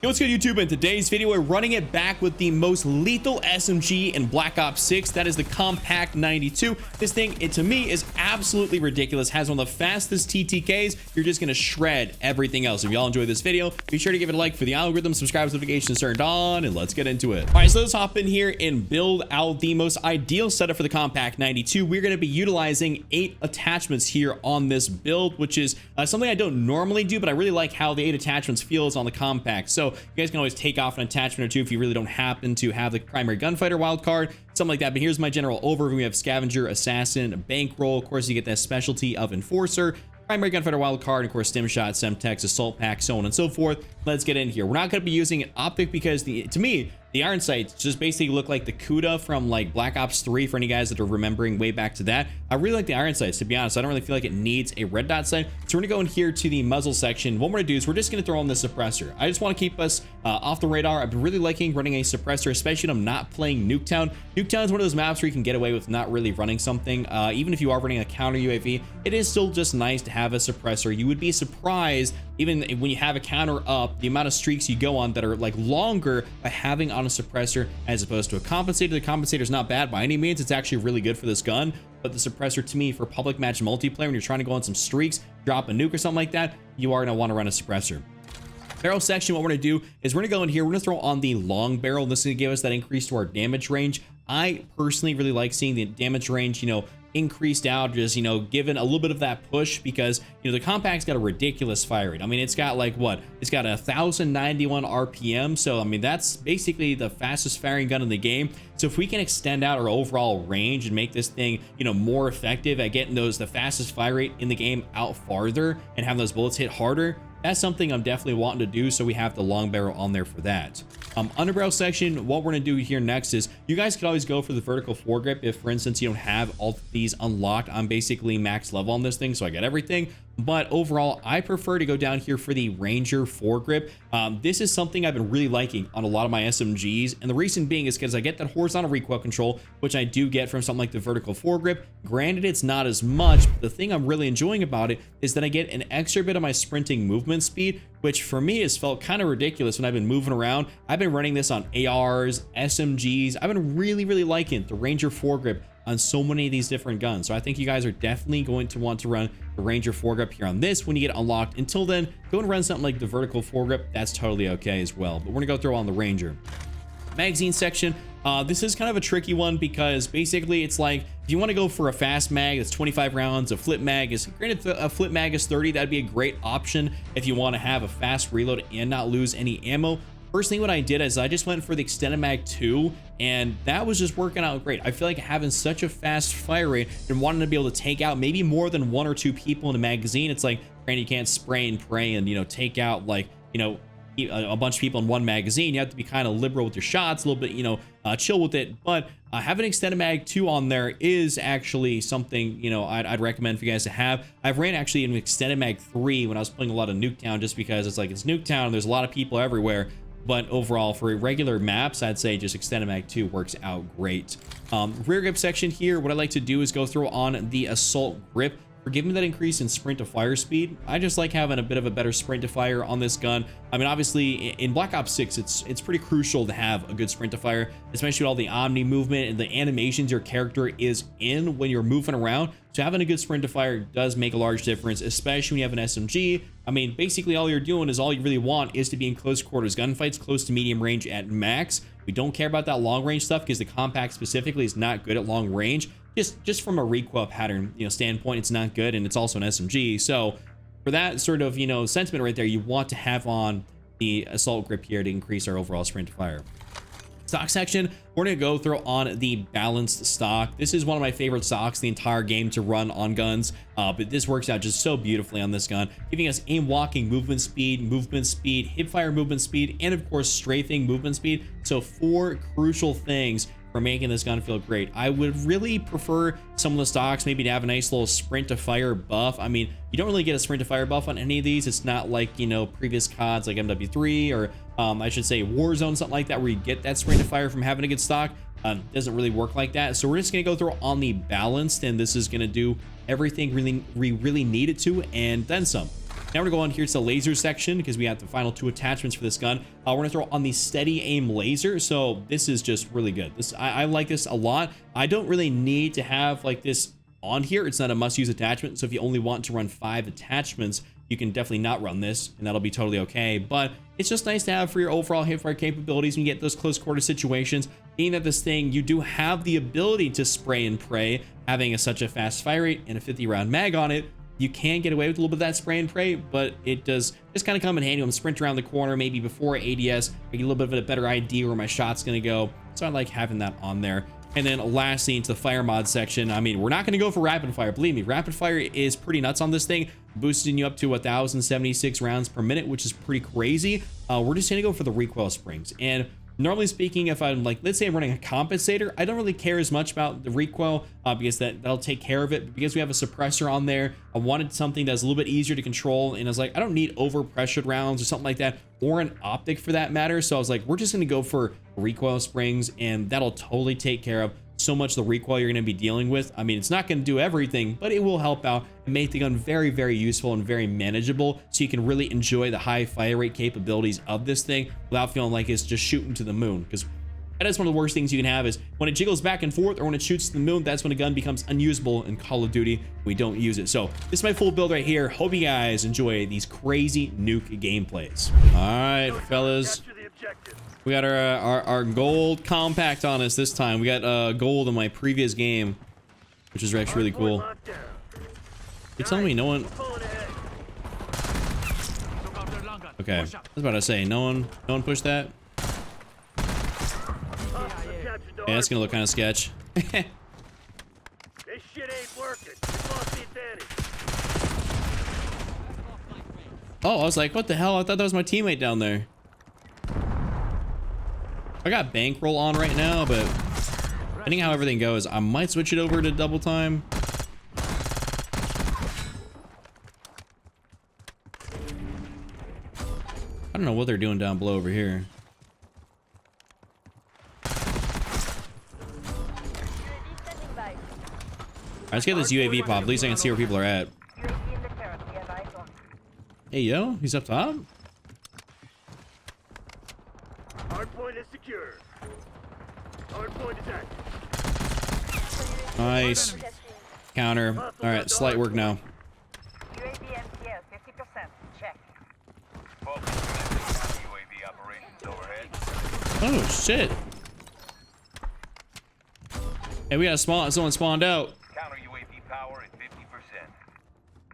Yo, what's good, YouTube? In today's video, we're running it back with the most lethal SMG in Black Ops 6. That is the Kompakt 92. This thing, to me, is absolutely ridiculous. Has one of the fastest TTKs. You're just going to shred everything else. If y'all enjoyed this video, be sure to give it a like for the algorithm, subscribe, notifications turned on, and let's get into it. All right, so let's hop in here and build out the most ideal setup for the Kompakt 92. We're going to be utilizing 8 attachments here on this build, which is something I don't normally do, but I really like how the 8 attachments feels on the Kompakt. So you guys can always take off an attachment or two if you really don't happen to have the primary gunfighter wildcard, something like that. But here's my general overview. We have scavenger, assassin, bankroll. Of course, you get that specialty of enforcer, primary gunfighter wildcard, of course, stim shot, semtex, assault pack, so on and so forth. Let's get in here. We're not going to be using an optic because to me, the iron sights just basically look like the Kuda from like Black Ops 3 for any guys that are remembering way back to that. I really like the iron sights, to be honest. I don't really feel like it needs a red dot sight. So we're gonna go in here to the muzzle section. What we're gonna do is we're just gonna throw on the suppressor. I just want to keep us off the radar. I've been really liking running a suppressor, especially when I'm not playing Nuketown. Nuketown is one of those maps where you can get away with not really running something. Even if you are running a counter UAV, it is still just nice to have a suppressor. You would be surprised, even when you have a counter up, the amount of streaks you go on that are like longer by having on a suppressor as opposed to a compensator. The compensator is not bad by any means. It's actually really good for this gun, but the suppressor, to me, for public match multiplayer, when you're trying to go on some streaks, drop a nuke or something like that, you are going to want to run a suppressor. Barrel section, what we're going to do is we're going to go in here, we're going to throw on the long barrel. This is going to give us that increase to our damage range. I personally really like seeing the damage range, increased out, just given a little bit of that push, because the Kompakt's got a ridiculous fire rate. I mean, it's got like what, it's got 1091 RPM, so I mean that's basically the fastest firing gun in the game. So if we can extend out our overall range and make this thing more effective at getting the fastest fire rate in the game out farther and having those bullets hit harder, that's something I'm definitely wanting to do. So we have the long barrel on there for that. Underbarrel section, what we're going to do here next is you guys could always go for the vertical foregrip if, for instance, you don't have all of these unlocked. I'm basically max level on this thing, so I got everything. But overall, I prefer to go down here for the Ranger foregrip. This is something I've been really liking on a lot of my SMGs. And the reason being is because I get that horizontal recoil control, which I do get from something like the vertical foregrip. Granted, it's not as much, but the thing I'm really enjoying about it is that I get an extra bit of my sprinting movement speed, which for me has felt kind of ridiculous when I've been moving around. I've been running this on ARs, SMGs. I've been really liking the Ranger foregrip on so many of these different guns. So I think you guys are definitely going to want to run the Ranger foregrip here on this when you get unlocked. Until then, go and run something like the vertical foregrip. That's totally okay as well. But we're gonna go throw on the Ranger. Magazine section. This is kind of a tricky one because basically it's like if you want to go for a fast mag that's 25 rounds, a flip mag is granted, a flip mag is 30. That'd be a great option if you want to have a fast reload and not lose any ammo. First thing what I did is I just went for the extended mag 2, and that was just working out great. I feel like having such a fast fire rate and wanting to be able to take out maybe more than 1 or 2 people in a magazine. It's like, granted, you can't spray and pray and take out like a bunch of people in one magazine. You have to be kind of liberal with your shots, a little bit chill with it. But having extended mag 2 on there is actually something I'd recommend for you guys to have. I've ran actually an extended mag 3 when I was playing a lot of Nuketown, just because it's Nuketown and there's a lot of people everywhere. But overall, for regular maps, I'd say just extended mag 2 works out great. Rear grip section here, what I like to do is go through on the assault grip. For giving me that increase in sprint to fire speed, I just like having a bit of a better sprint to fire on this gun. I mean, obviously in Black Ops 6, it's pretty crucial to have a good sprint to fire, especially with all the omni movement and the animations your character is in when you're moving around. So having a good sprint to fire does make a large difference, especially when you have an SMG. I mean, basically all you're doing is all you really want is to be in close quarters gunfights, close to medium range at max. We don't care about that long range stuff because the Kompakt specifically is not good at long range. Just from a recoil pattern standpoint, it's not good, and it's also an SMG. So for that sort of sentiment right there, you want to have on the assault grip here to increase our overall sprint to fire. Stock section, we're going to go throw on the balanced stock. This is one of my favorite stocks the entire game to run on guns, but this works out just so beautifully on this gun, giving us aim walking movement speed, hip fire movement speed, and of course strafing movement speed. So 4 crucial things for making this gun feel great. I would really prefer some of the stocks maybe to have a nice little sprint to fire buff. I mean, you don't really get a sprint to fire buff on any of these. It's not like previous CODs like MW3 or I should say Warzone, something like that, where you get that sprint to fire from having a good stock. Doesn't really work like that. So we're just gonna go through on the balanced, and this is gonna do everything we really need it to and then some. Now we're gonna go on here to the laser section because we have the final 2 attachments for this gun. We're gonna throw on the steady aim laser. So this is just really good. I like this a lot. I don't really need to have like this on here. It's not a must-use attachment. So if you only want to run 5 attachments, you can definitely not run this, and that'll be totally okay. But it's just nice to have for your overall hipfire capabilities when you get those close quarter situations. Being that this thing, you do have the ability to spray and pray, having such a fast fire rate and a 50-round mag on it. You can get away with a little bit of that spray and pray, but it does just kind of come in handy when I sprint around the corner, maybe before ADS. I get a little bit of a better idea where my shot's gonna go. So I like having that on there. And then lastly, into the fire mod section. I mean, we're not going to go for rapid fire. Believe me, rapid fire is pretty nuts on this thing, boosting you up to 1,076 rounds per minute, which is pretty crazy. We're just going to go for the recoil springs. And normally speaking, if I'm like, let's say I'm running a compensator, I don't really care as much about the recoil because that'll take care of it. But because we have a suppressor on there, I wanted something that's a little bit easier to control. And I was like, I don't need over pressured rounds or something like that, or an optic for that matter. So I was like, we're just going to go for recoil springs, and that'll totally take care of so much the recoil you're going to be dealing with. I mean, it's not going to do everything, but it will help out and make the gun very, very useful and very manageable, so you can really enjoy the high fire rate capabilities of this thing without feeling like it's just shooting to the moon. Because that is one of the worst things you can have, is when it jiggles back and forth or when it shoots to the moon. That's when a gun becomes unusable in Call of Duty. We don't use it. So this is my full build right here. Hope you guys enjoy these crazy nuke gameplays. All right, fellas. We got our gold compact on us this time. We got gold in my previous game, which is actually really cool. You're telling me no one... Okay, I was about to say, no one pushed that? Yeah, that's gonna look kind of sketch. This shit ain't working. We lost the advantage. Oh, I was like, what the hell? I thought that was my teammate down there. I got bankroll on right now, but depending how everything goes, I might switch it over to double time. I don't know what they're doing down below over here. Alright, let's get this UAV pop. At least I can see where people are at. Hey, yo, he's up top? Hardpoint is secure. Hardpoint is active. Nice. Counter. Alright, slight work now. UAV MTL 50%. Check. UAV operations overhead. Oh, shit. Hey, we got a spawn. Someone spawned out. Counter UAV power at 50%.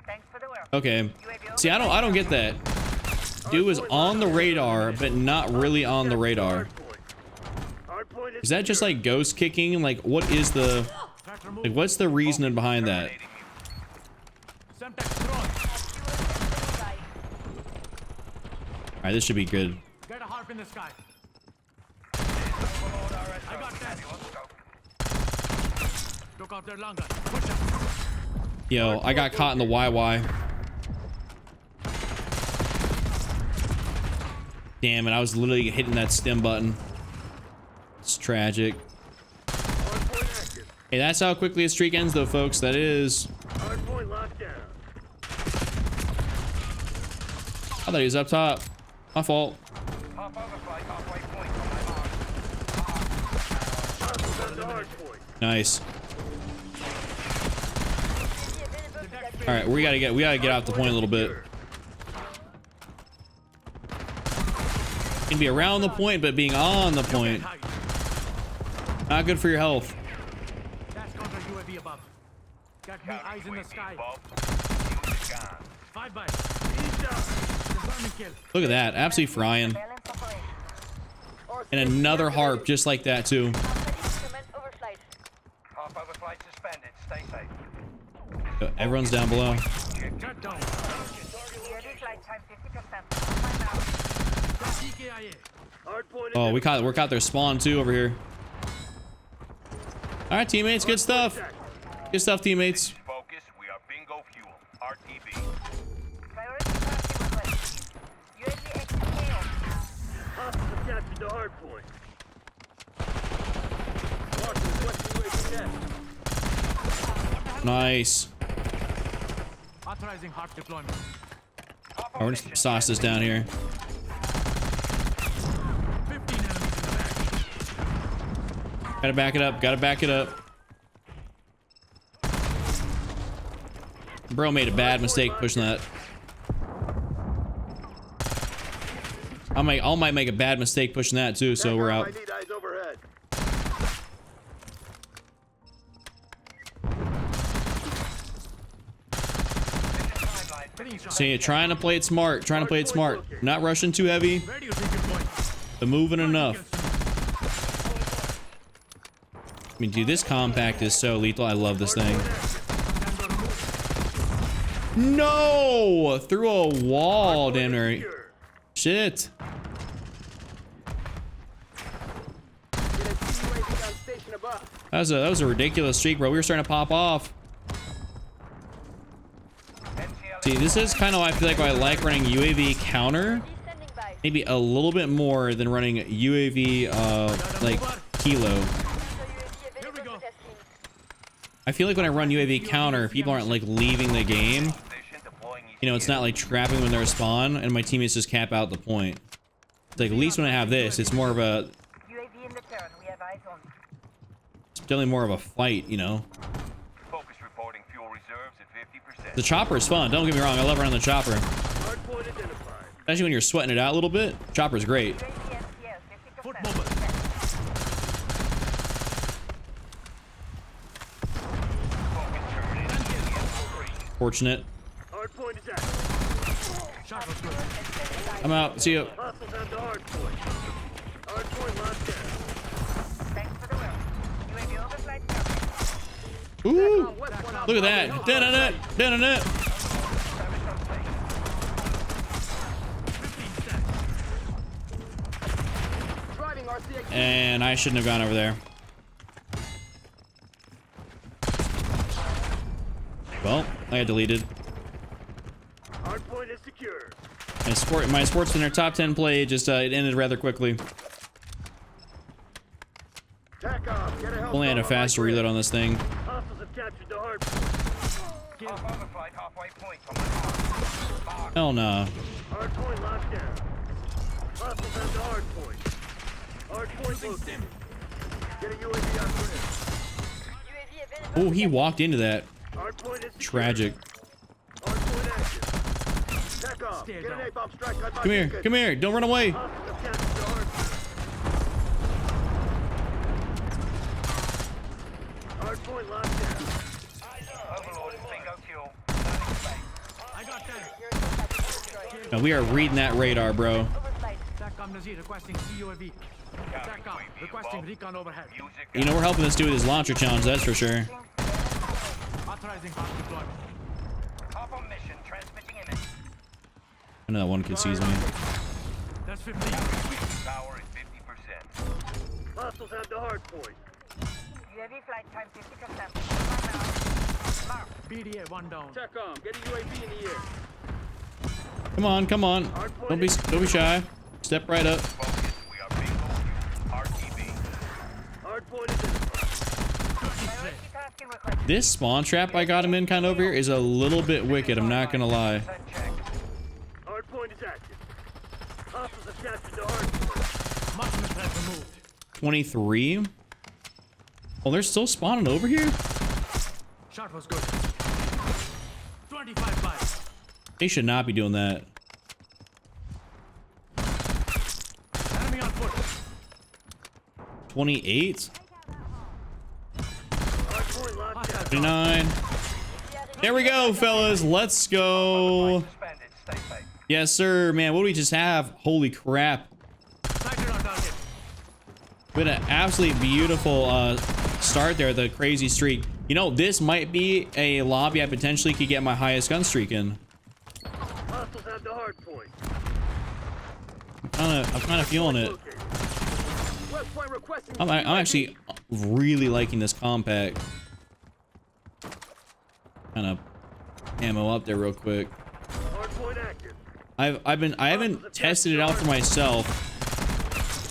Thanks for the work. Okay. See, I don't get that. Dude was on the radar, but not really on the radar. Is that just like ghost kicking? Like, what is the... Like, what's the reasoning behind that? Alright, this should be good. Get a harp in the sky. I got that. Look out there, longer. Push up. Yo, I got caught in the YY. Damn it, I was literally hitting that stim button. It's tragic. Hey, that's how quickly a streak ends though, folks. That is. Hardpoint locked down. I thought he was up top. My fault. Nice. All right, we gotta get out the point a little bit. Can be around the point, but being on the point, not good for your health. That's counter UAV above. Got me eyes in the sky. 5 by. Look at that, absolutely frying. Balance operation. And another harp just like that too. Instrument overflight. Half overflight suspended. Stay safe. Everyone's down below. Shut down. UAV flight time 50%. TKIA. Hardpoint is Oh, we're caught their spawn too over here. All right, teammates, good stuff. Good stuff, teammates. focus. We are bingo fuel. RTB. Priority crossing request. UAV XPO. Hostiles have captured the hardpoint. Marking requesting UAV net. Nice. Authorizing harp deployment. Oh, we're just sauce this down here. 15 enemies in the back. Gotta back it up. Gotta back it up. Bro made a bad mistake pushing that. I might make a bad mistake pushing that too, so we're out. I need eyes overhead. Getting shot. See, trying to play it smart. Trying to play it smart. Not rushing too heavy, Where do you think you're going? but moving enough. I mean, dude, this compact is so lethal. I love this thing. No! Through a wall, damn near. Secure. Shit. Get a UAV on station above. That was a ridiculous streak, bro. We were starting to pop off. See, this is kind of why I feel like I like running UAV counter. Descending by. Maybe a little bit more than running UAV, like, kilo. UAV Here we available go. for testing. I feel like when I run UAV counter, people aren't, like, leaving the game. You know, it's not, like, trapping when they respawn, and my teammates just cap out the point. It's like, at least when I have this, it's more of a... UAV in the turn. We have eyes on. It's definitely more of a fight, you know? Focus reporting fuel reserves at 50%. The chopper is fun. Don't get me wrong. I love running the chopper. Hardpoint identified. Especially when you're sweating it out a little bit. Chopper's great. UAV MCL 50%. Foot mobile. Fortunate. Hardpoint is active. Shot was good. I'm out. See you. Hostiles on the hardpoint. Hardpoint locked down. Thanks for the work. UAV overflight coming. Ooh! West one out. Look at that. Dun-dun-dun. Dun-dun-dun. 15 stacks. Driving RCX. And I shouldn't have gone over there. Well, I got deleted. Hardpoint is secure. My Sports Center top 10 play just it ended rather quickly. Tack off. Get a help. Only had a faster reload on this thing. Hostiles have captured the hardpoint. Kill. Overflight halfway point on the mark. Hell no. Hardpoint locked down. Hostiles on the hardpoint. Hardpoint located. Get a UAV on grid. UAV available. Oh, he walked into that. Hardpoint is secure. Tragic. Hardpoint active. Tack off. Stay Get an down. napalm strike on my Come here. beacon. Come here. Don't run away. Hostiles have captured the hardpoint. Hardpoint locked down. Overlord is bingo fuel. I got that. You're destroyed. No, we are reading that radar, bro. Overflight. SATCOM Nazir requesting CUAV. SATCOM requesting recon overhead. You know, we're helping this dude with his launcher challenge, that's for sure. Authorizing hot deployment. Top on mission, transmitting image. I know that one kid sees me. That's 15. Power is 50%. Hostiles have the hardpoint. UAV flight time 50%. Mark. BDA one down. TACOM, get a UAV in the air. Come on, come on. Don't be shy. Step right up. Focus, we are bingo. RTB. Hardpoint is in. Priority tasking request. This spawn trap I got him in kind of over here is a little bit wicked, I'm not gonna lie. Check. Hardpoint is active. Hostiles have captured the hardpoint. Marksman threat removed. 23. Oh, they're still spawning over here? Shot was good. 25 lives. They should not be doing that. Enemy on foot. 28? Hardpoint locked down. 29. There we go, fellas. Let's go. Suspended. Stay safe. Yes, sir. Man, what do we just have? Holy crap. Sighted on target. We had an absolutely beautiful start there, the crazy streak. You know, this might be a lobby I potentially could get my highest gun streak in. Hostiles have the hardpoint. I'm kind of feeling it. Located. West point requesting. I'm actually really liking this compact. Kind of ammo up there real quick. Hardpoint active. I haven't tested it out for myself,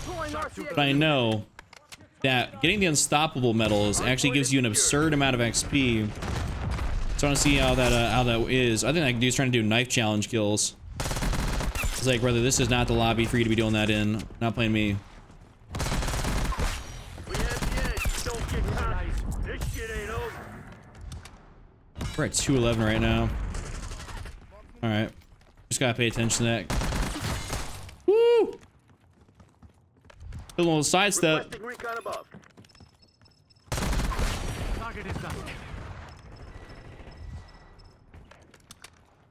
Deploying RCX. but I know that getting the unstoppable medals actually gives you an absurd amount of XP. So I want to see how that is. I think that dude's trying to do knife challenge kills. It's like, brother, this is not the lobby for you to be doing that in. Not playing me. We have the edge. Don't get cocky. This shit ain't over. We're at 211 right now. All right. Just gotta pay attention to that. Woo! A little sidestep. Requesting recon above. Target is done.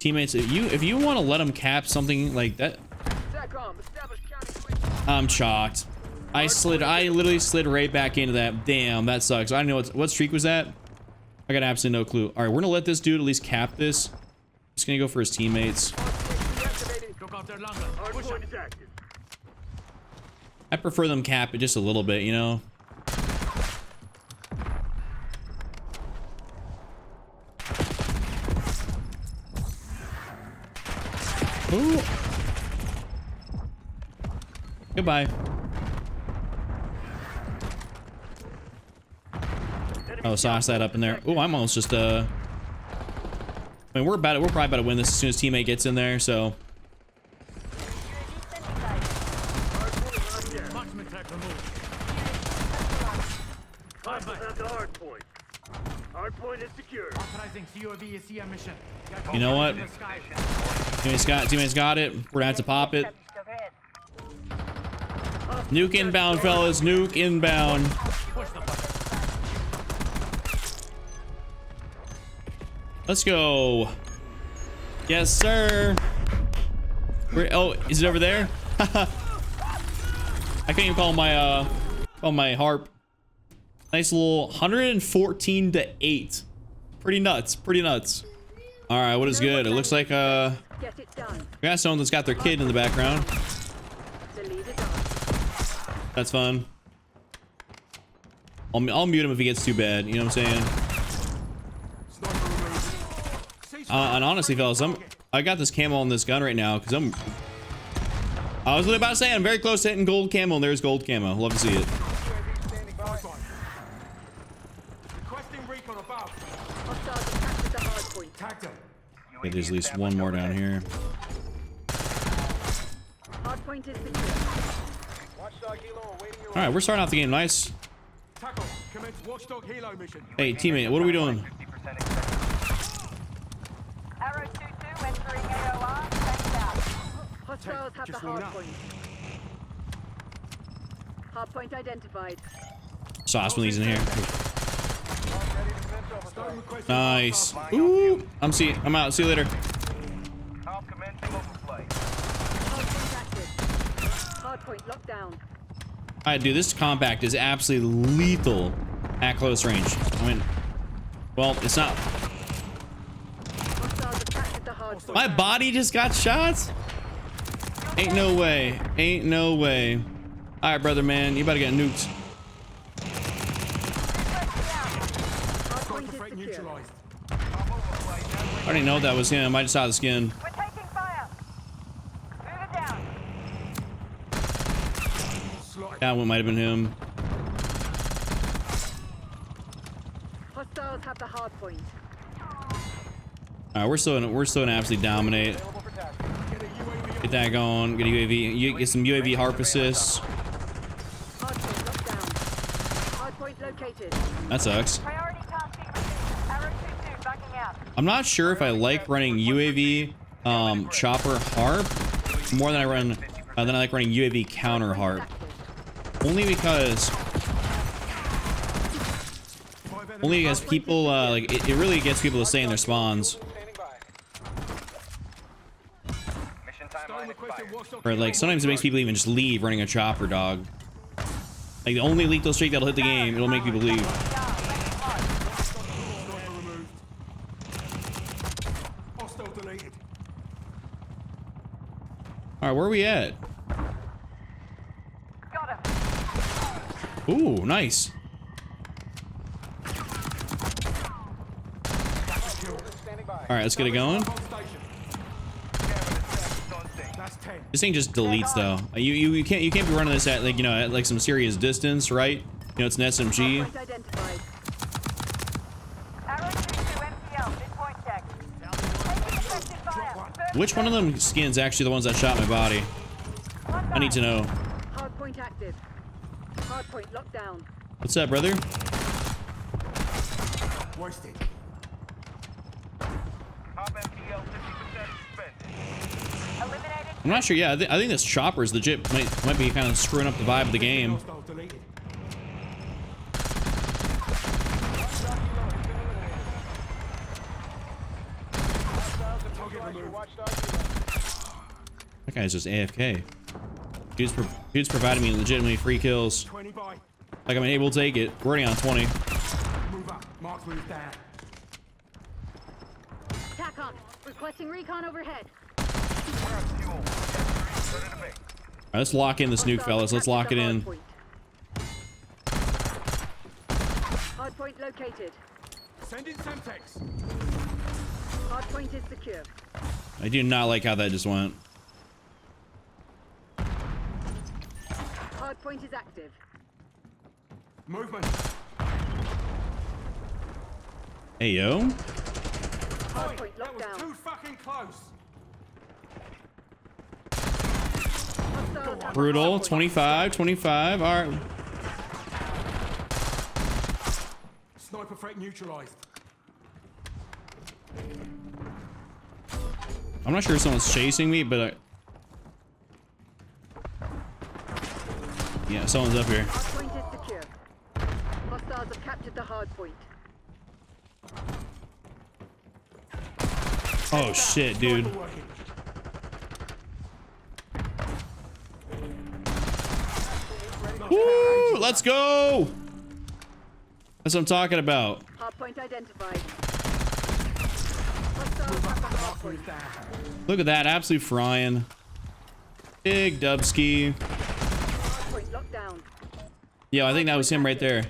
Teammates, if you want to let them cap something like that, SATCOM, establish county. I'm shocked. I literally slid right back into that. Damn, that sucks. I don't know what streak was that. I got absolutely no clue. All right, we're gonna let this dude at least cap this. Just gonna go for his teammates. Look out there longer. Push Hardpoint up. is active. I prefer them cap it just a little bit, you know. Ooh. Goodbye. Oh, sauce that up in there. Oh, I'm almost just I mean, we're probably about to win this as soon as teammate gets in there. So Marksman tag removed. Hostiles at the hardpoint. Hardpoint is secure. Authorizing UAV ECM mission. Got you know what? in the sky. Teammates got it. We're gonna have to pop it. Overhead. Nuke inbound, fellas. Nuke inbound. Push the button. Let's go. Yes, sir. Oh, is it over there? I can't even call my harp. Nice little 114 to 8. Pretty nuts. Pretty nuts. All right, what is good? It looks like Get it done. we got someone that's got their kid in the background. The lead is on. That's fun. I'll mute him if he gets too bad. You know what I'm saying? And honestly, fellas, I got this camo on this gun right now because I was about to say I'm very close to hitting gold camo, and there's gold camo. Love to see it. Requesting recon above. Hostiles attached at the hardpoint. Tagged him. Okay, there's at least one more down here. Hardpoint is secure. All right, we're starting off the game nice. Tackle. Commence watchdog helo mission. Hey, teammate, what are we doing? Arrow 2-2 entering AOR. Thanks out. Hostiles have the just roll out. hardpoint. Hardpoint identified. Sauce when he's in here. Starting request. Nice. Ooh, I'm out. See you later. Hardpoint active. Hardpoint locked down. All right, dude, this Kompakt is absolutely lethal at close range. I mean, well, it's not. Hostiles attached at the hardpoint. My body just got shot? Ain't no way. Ain't no way. All right, brother, man. You about to get nuked. Hardpoint Threat is secure. neutralized. I already know that was him. I just saw the skin. We're taking fire. Move it down. Slide. That one might have been him. Hostiles have the hardpoint. All right, we're still gonna absolutely dominate. Get a UAV. Get that going. Get a UAV. You get some UAV harp assists. Hardpoint locked down. Hardpoint located. That sucks. Priority tasking received. Arrow 2-2 backing out. I'm not sure if I like running UAV chopper harp more than I like running UAV counter harp. Only because people like it really gets people to stay in their spawns. Starting requesting watchdog. Or like sometimes it makes people even just leave running a chopper, dog. Like the only lethal streak that'll hit the game, it'll make people leave. Sniper removed. Hostile deleted. All right, where are we at? Got him. Ooh, nice. All right, let's get it going. Hold station. That's 10. This thing just deletes though. You can't be running this at like at like some serious distance, right? It's an SMG. Hardpoint identified. Arrow 2-2 MTL. Midpoint check. Taking effective fire. Which one of them skins actually the ones that shot my body? I need to know. Hardpoint active. Hardpoint locked down. What's up, brother? Wasted. Eliminated. I'm not sure. Yeah, I think this chopper is legit. Might be kind of screwing up the vibe of the game. Hostile deleted. That guy's just AFK. Dude's providing me legitimately free kills. 20 by. Like I'm able to take it. We're already on 20. Move up. Mark moves down. TACON. Requesting recon overhead. Alright, let's lock in this nuke, fellas. Let's lock it in. Hardpoint located. Sending Semtex. Hardpoint is secure. I do not like how that just went. Hardpoint is active. Movement. Hey, yo. Hardpoint That locked was down. too fucking close. Hostiles have Brutal. hardpoint. 25, 25. All right. Sniper threat neutralized. I'm not sure if someone's chasing me, but yeah, someone's up here. Hardpoint is secure. Hostiles have captured the hardpoint. Oh shit, dude. Sniper working. Woo! Let's go. That's what I'm talking about. Hardpoint identified. Hostiles have the hardpoint. Move down. Look at that, absolute frying. Big dubski. Hardpoint locked down. Yeah, I think that was him right there.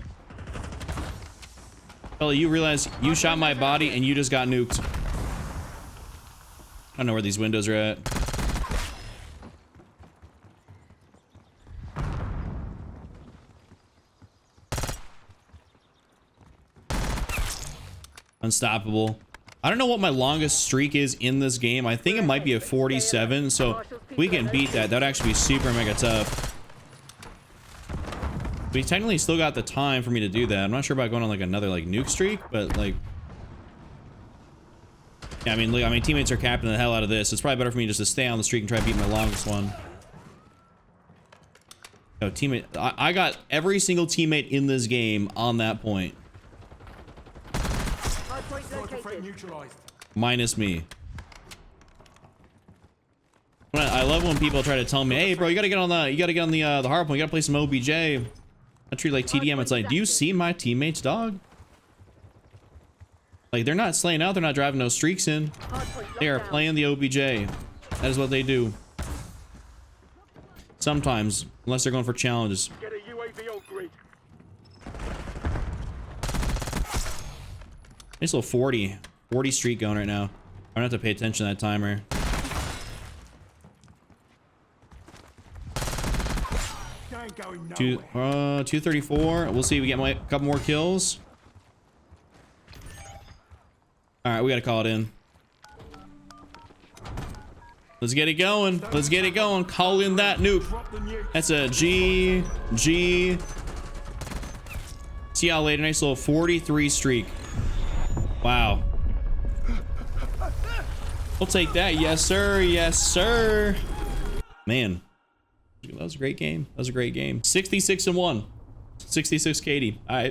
Fella, you realize you shot my body and you just got nuked. I don't know where these windows are at. Unstoppable. I don't know what my longest streak is in this game. I think it might be a 47, so if we can beat that. That would actually be super mega tough. We technically still got the time for me to do that. I'm not sure about going on like another like nuke streak, but like, yeah, I mean, look, I mean, teammates are capping the hell out of this. It's probably better for me just to stay on the streak and try to beat my longest one. No, teammate, I got every single teammate in this game on that point, Hardpoint Sniper threat located. neutralized. minus me. I love when people try to tell me, "Hey, bro, you gotta get on the hard point. You gotta play some OBJ." I treat it like TDM. It's like, do you see my teammates, dog? Like, they're not slaying out. They're not driving no streaks in. Hardpoint locked They are down. playing the OBJ. That is what they do. Sometimes, unless they're going for challenges. Get a UAV on grid. Nice little 40 streak going right now. I don't have to pay attention to that timer. You ain't going nowhere. 234. We'll see if we get a couple more kills. All right, we gotta call it in. Let's get it going. Let's get it going. Call in that nuke. Drop the nuke. That's a G. See y'all later. Nice little 43 streak. Wow. We'll take that. Yes, sir. Yes, sir. Man, that was a great game. That was a great game. 66-1. 66 KD. All right.